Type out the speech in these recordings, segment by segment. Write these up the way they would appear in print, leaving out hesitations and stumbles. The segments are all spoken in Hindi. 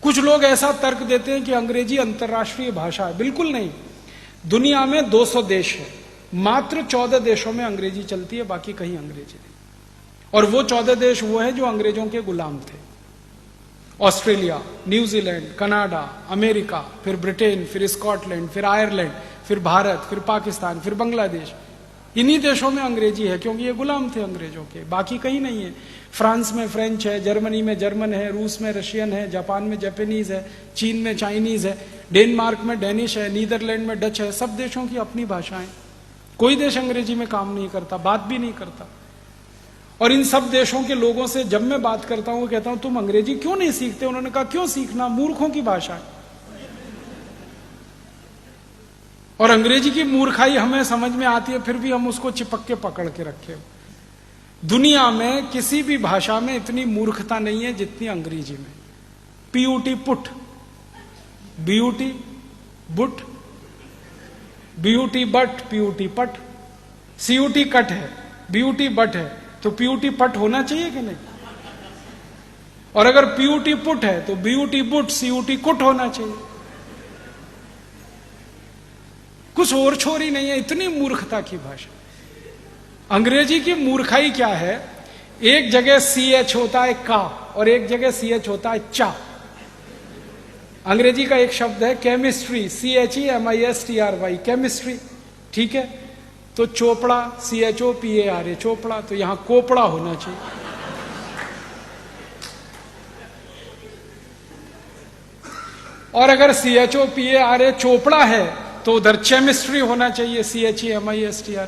कुछ लोग ऐसा तर्क देते हैं कि अंग्रेजी अंतर्राष्ट्रीय भाषा है। बिल्कुल नहीं। दुनिया में 200 देश है, मात्र 14 देशों में अंग्रेजी चलती है, बाकी कहीं अंग्रेजी नहीं। और वो 14 देश वो है जो अंग्रेजों के गुलाम थे। ऑस्ट्रेलिया, न्यूजीलैंड, कनाडा, अमेरिका, फिर ब्रिटेन, फिर स्कॉटलैंड, फिर आयरलैंड, फिर भारत, फिर पाकिस्तान, फिर बांग्लादेश। इन्हीं देशों में अंग्रेजी है क्योंकि ये गुलाम थे अंग्रेजों के, बाकी कहीं नहीं है। फ्रांस में फ्रेंच है, जर्मनी में जर्मन है, रूस में रशियन है, जापान में जापानीज है, चीन में चाइनीज है, डेनमार्क में डेनिश है, नीदरलैंड में डच है। सब देशों की अपनी भाषाएं। कोई देश अंग्रेजी में काम नहीं करता, बात भी नहीं करता। और इन सब देशों के लोगों से जब मैं बात करता हूं, कहता हूं तुम अंग्रेजी क्यों नहीं सीखते? उन्होंने कहा क्यों सीखना, मूर्खों की भाषा है। और अंग्रेजी की मूर्खाई हमें समझ में आती है, फिर भी हम उसको चिपक के पकड़ के रखे। दुनिया में किसी भी भाषा में इतनी मूर्खता नहीं है जितनी अंग्रेजी में। PUT put, BUT boot, BUT but, PUT पट, सीयूटी कट है, बीयूटी बट है, तो पीयूटी पट होना चाहिए कि नहीं? और अगर पीयूटी पुट है तो बीयूटी बुट, सीयूटी कुट होना चाहिए। कुछ और छोर ही नहीं है, इतनी मूर्खता की भाषा। अंग्रेजी की मूर्खाई क्या है? एक जगह CH होता है का और एक जगह CH होता है चा। अंग्रेजी का एक शब्द है केमिस्ट्री, CHEMISTRY, केमिस्ट्री, ठीक है? तो चोपड़ा, CHOPARA, चोपड़ा, तो यहां कोपड़ा होना चाहिए। और अगर CHOPARA चोपड़ा है तो उधर केमिस्ट्री होना चाहिए, CHEMISTRY।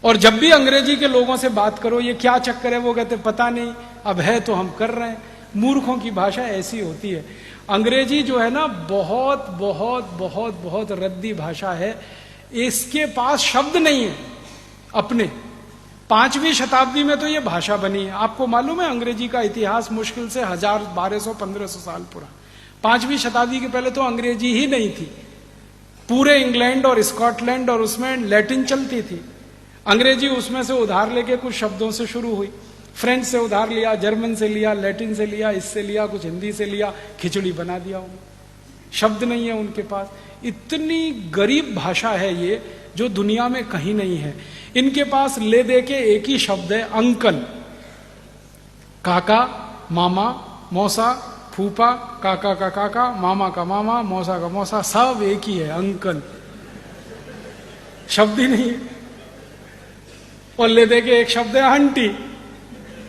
और जब भी अंग्रेजी के लोगों से बात करो ये क्या चक्कर है, वो कहते पता नहीं, अब है तो हम कर रहे हैं। मूर्खों की भाषा ऐसी होती है। अंग्रेजी जो है ना, बहुत बहुत बहुत बहुत रद्दी भाषा है। इसके पास शब्द नहीं है अपने। 5वीं शताब्दी में तो ये भाषा बनी है। आपको मालूम है अंग्रेजी का इतिहास मुश्किल से 1000, 1200, 1500 साल पुराना। 5वीं शताब्दी के पहले तो अंग्रेजी ही नहीं थी। पूरे इंग्लैंड और स्कॉटलैंड और उसमें लैटिन चलती थी। अंग्रेजी उसमें से उधार लेके कुछ शब्दों से शुरू हुई। फ्रेंच से उधार लिया, जर्मन से लिया, लैटिन से लिया, इससे लिया, कुछ हिंदी से लिया, खिचड़ी बना दिया उन्होंने। शब्द नहीं है उनके पास। इतनी गरीब भाषा है ये, जो दुनिया में कहीं नहीं है। इनके पास ले दे के एक ही शब्द है, अंकल। काका, मामा, मौसा, फूफा, काका का काका, मामा का मामा, मौसा का मौसा, सब एक ही है, अंकल। शब्द ही नहीं है। और ले दे के एक शब्द है आंटी।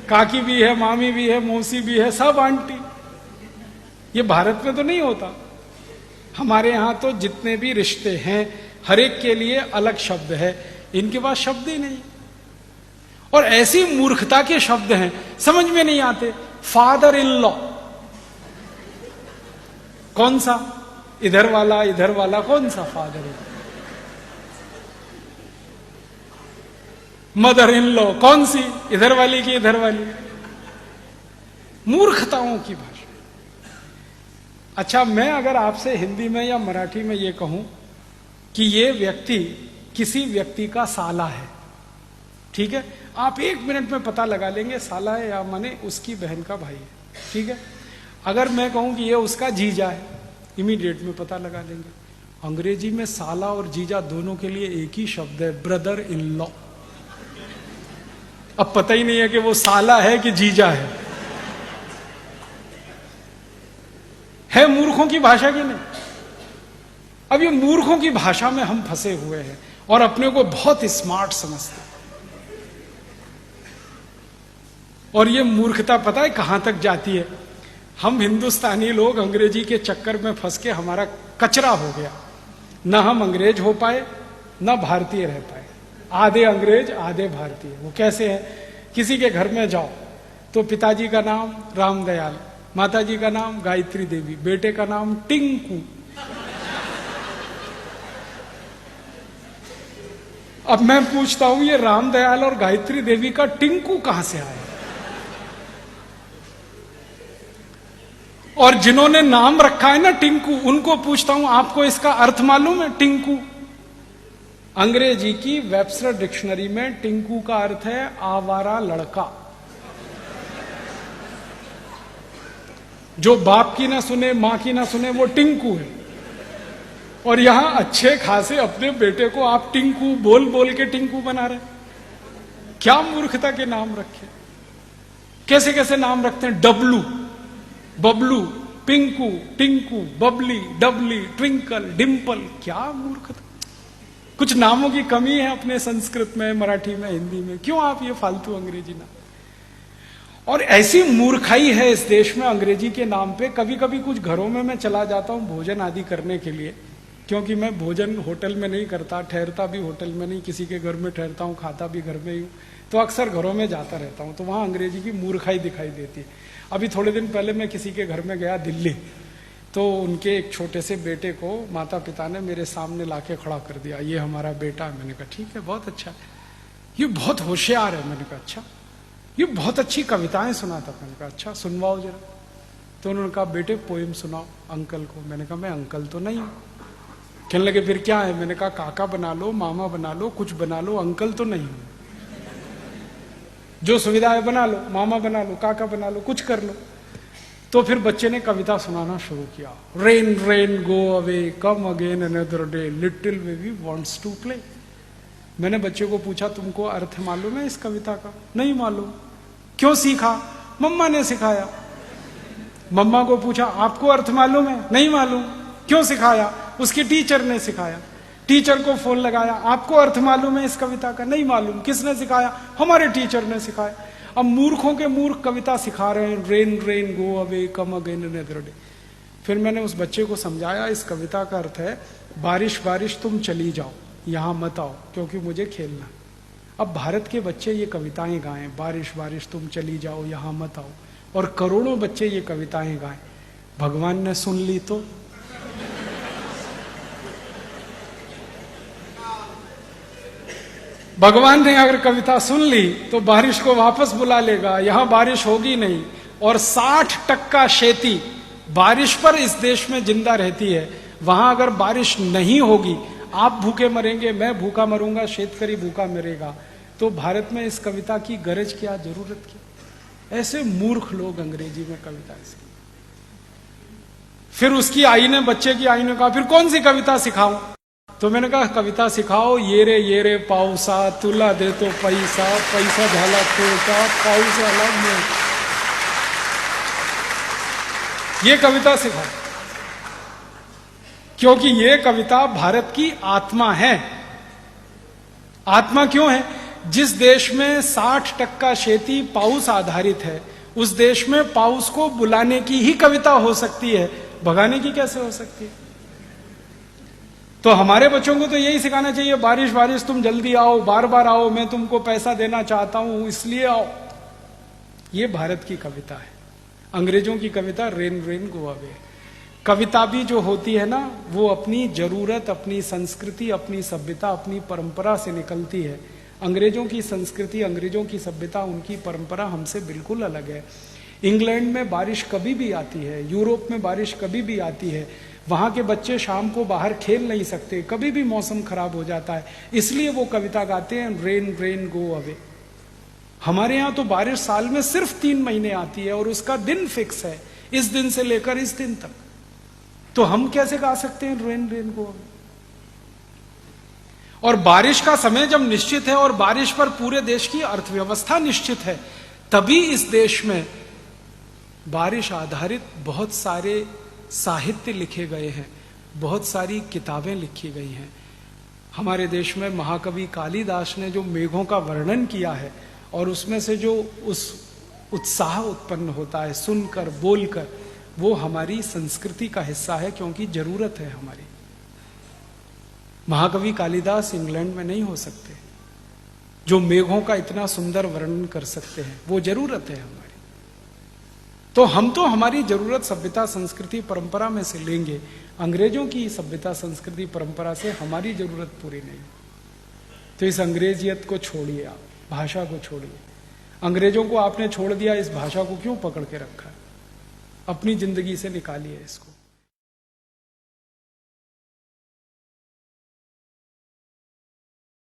काकी भी है, मामी भी है, मौसी भी है, सब आंटी। ये भारत में तो नहीं होता। हमारे यहां तो जितने भी रिश्ते हैं हर एक के लिए अलग शब्द है। इनके पास शब्द ही नहीं। और ऐसी मूर्खता के शब्द हैं समझ में नहीं आते। फादर इन लॉ, कौन सा? इधर वाला कौन सा father in? Mother in law कौन सी? इधर वाली की इधर वाली। मूर्खताओं की भाषा। अच्छा, मैं अगर आपसे हिंदी में या मराठी में ये कहूं कि ये व्यक्ति किसी व्यक्ति का साला है, ठीक है? आप 1 मिनट में पता लगा लेंगे साला है या माने उसकी बहन का भाई है, ठीक है? अगर मैं कहूं कि ये उसका जीजा है, इमीडिएट में पता लगा लेंगे। अंग्रेजी में साला और जीजा दोनों के लिए एक ही शब्द है, ब्रदर इन लॉ। अब पता ही नहीं है कि वो साला है कि जीजा है मूर्खों की भाषा की नहीं। अब ये मूर्खों की भाषा में हम फंसे हुए हैं और अपने को बहुत स्मार्ट समझते हैं। और ये मूर्खता पता है कहां तक जाती है? हम हिंदुस्तानी लोग अंग्रेजी के चक्कर में फंस के हमारा कचरा हो गया। ना हम अंग्रेज हो पाए, ना भारतीय रह पाए। आधे अंग्रेज आधे भारतीय। वो कैसे है? किसी के घर में जाओ तो पिताजी का नाम रामदयाल, माताजी का नाम गायत्री देवी, बेटे का नाम टिंकू। अब मैं पूछता हूं ये रामदयाल और गायत्री देवी का टिंकू कहां से आया? और जिन्होंने नाम रखा है ना टिंकू, उनको पूछता हूं आपको इसका अर्थ मालूम है? टिंकू अंग्रेजी की वेबस्टर डिक्शनरी में टिंकू का अर्थ है आवारा लड़का। जो बाप की ना सुने, मां की ना सुने, वो टिंकू है। और यहां अच्छे खासे अपने बेटे को आप टिंकू बोल बोल के टिंकू बना रहे। क्या मूर्खता के नाम रखे, कैसे कैसे नाम रखते हैं। डब्लू, बबलू, पिंकू, टिंकू, बबली, डबली, ट्विंकल, डिंपल। क्या मूर्खता। कुछ नामों की कमी है अपने संस्कृत में, मराठी में, हिंदी में। क्यों आप ये फालतू अंग्रेजी नाम। और ऐसी मूर्खाई है इस देश में अंग्रेजी के नाम पे। कभी कभी कुछ घरों में मैं चला जाता हूं भोजन आदि करने के लिए, क्योंकि मैं भोजन होटल में नहीं करता, ठहरता भी होटल में नहीं, किसी के घर में ठहरता हूं, खाता भी घर में ही हूं, तो अक्सर घरों में जाता रहता हूं, तो वहां अंग्रेजी की मूर्खाई दिखाई देती है। अभी थोड़े दिन पहले मैं किसी के घर में गया दिल्ली, तो उनके एक छोटे से बेटे को माता पिता ने मेरे सामने लाके खड़ा कर दिया, ये हमारा बेटा है। मैंने कहा ठीक है, बहुत अच्छा, ये बहुत होशियार है। मैंने कहा अच्छा, ये बहुत अच्छी कविताएं सुनाता। मैंने कहा अच्छा, सुनवाओ जरा। तो उन्होंने कहा बेटे पोएम सुनाओ अंकल को। मैंने कहा मैं अंकल तो नहीं हूं। कहने लगे फिर क्या है। मैंने कहा काका बना लो, मामा बना लो, कुछ बना लो, अंकल तो नहीं हूं। जो सुविधा है बना लो, मामा बना लो, काका बना लो, कुछ कर लो। तो फिर बच्चे ने कविता सुनाना शुरू किया। Rain rain go away, come again another day, little baby wants to play. मैंने बच्चे को पूछा तुमको अर्थ मालूम है इस कविता का। नहीं मालूम। क्यों सीखा। मम्मा ने सिखाया। मम्मा को पूछा आपको अर्थ मालूम है। नहीं मालूम। क्यों सिखाया। उसके टीचर ने सिखाया। टीचर को फोन लगाया, आपको अर्थ मालूम है इस कविता का। नहीं मालूम। किसने सिखाया। हमारे टीचर ने सिखाया। अब मूर्खों के मूर्ख कविता सिखा रहे हैं, rain rain go away, come again another day. फिर मैंने उस बच्चे को समझाया इस कविता का अर्थ है बारिश बारिश तुम चली जाओ, यहां मत आओ क्योंकि मुझे खेलना। अब भारत के बच्चे ये कविताएं गाएं, बारिश बारिश तुम चली जाओ यहां मत आओ, और करोड़ों बच्चे ये कविताएं गाएं, भगवान ने सुन ली तो। भगवान ने अगर कविता सुन ली तो बारिश को वापस बुला लेगा, यहां बारिश होगी नहीं। और 60% खेती बारिश पर इस देश में जिंदा रहती है। वहां अगर बारिश नहीं होगी, आप भूखे मरेंगे, मैं भूखा मरूंगा, शेतकरी भूखा मरेगा, तो भारत में इस कविता की गरज क्या, जरूरत क्या। ऐसे मूर्ख लोग अंग्रेजी में कविता से। फिर उसकी आई ने, बच्चे की आई ने कहा फिर कौन सी कविता सिखाऊं। तो मैंने कहा कविता सिखाओ, ये रे पाऊसा, तुला दे तो पैसा, पैसा झाला तोटा, पाऊस आला मोठा। ये कविता सिखाओ, क्योंकि ये कविता भारत की आत्मा है। आत्मा क्यों है। जिस देश में 60% खेती पाउस आधारित है, उस देश में पाउस को बुलाने की ही कविता हो सकती है, भगाने की कैसे हो सकती है। तो हमारे बच्चों को तो यही सिखाना चाहिए, बारिश बारिश तुम जल्दी आओ, बार बार आओ, मैं तुमको पैसा देना चाहता हूं इसलिए आओ। ये भारत की कविता है। अंग्रेजों की कविता रेन रेन गो अवे। कविता भी जो होती है ना, वो अपनी जरूरत, अपनी संस्कृति, अपनी सभ्यता, अपनी परंपरा से निकलती है। अंग्रेजों की संस्कृति, अंग्रेजों की सभ्यता, उनकी परंपरा हमसे बिल्कुल अलग है। इंग्लैंड में बारिश कभी भी आती है, यूरोप में बारिश कभी भी आती है। वहां के बच्चे शाम को बाहर खेल नहीं सकते, कभी भी मौसम खराब हो जाता है, इसलिए वो कविता गाते हैं रेन रेन गो अवे। हमारे यहां तो बारिश साल में सिर्फ 3 महीने आती है और उसका दिन फिक्स है, इस दिन से लेकर इस दिन तक। तो हम कैसे गा सकते हैं रेन रेन गो अवे। और बारिश का समय जब निश्चित है और बारिश पर पूरे देश की अर्थव्यवस्था निश्चित है, तभी इस देश में बारिश आधारित बहुत सारे साहित्य लिखे गए हैं, बहुत सारी किताबें लिखी गई हैं। हमारे देश में महाकवि कालिदास ने जो मेघों का वर्णन किया है, और उसमें से जो उस उत्साह उत्पन्न होता है सुनकर, बोलकर, वो हमारी संस्कृति का हिस्सा है, क्योंकि जरूरत है हमारी। महाकवि कालिदास इंग्लैंड में नहीं हो सकते, जो मेघों का इतना सुंदर वर्णन कर सकते हैं, वो जरूरत है हमारी। तो हम तो हमारी जरूरत सभ्यता, संस्कृति, परंपरा में से लेंगे, अंग्रेजों की सभ्यता, संस्कृति, परंपरा से हमारी जरूरत पूरी नहीं। तो इस अंग्रेजियत को छोड़िए, आप भाषा को छोड़िए। अंग्रेजों को आपने छोड़ दिया, इस भाषा को क्यों पकड़ के रखा है। अपनी जिंदगी से निकालिए इसको।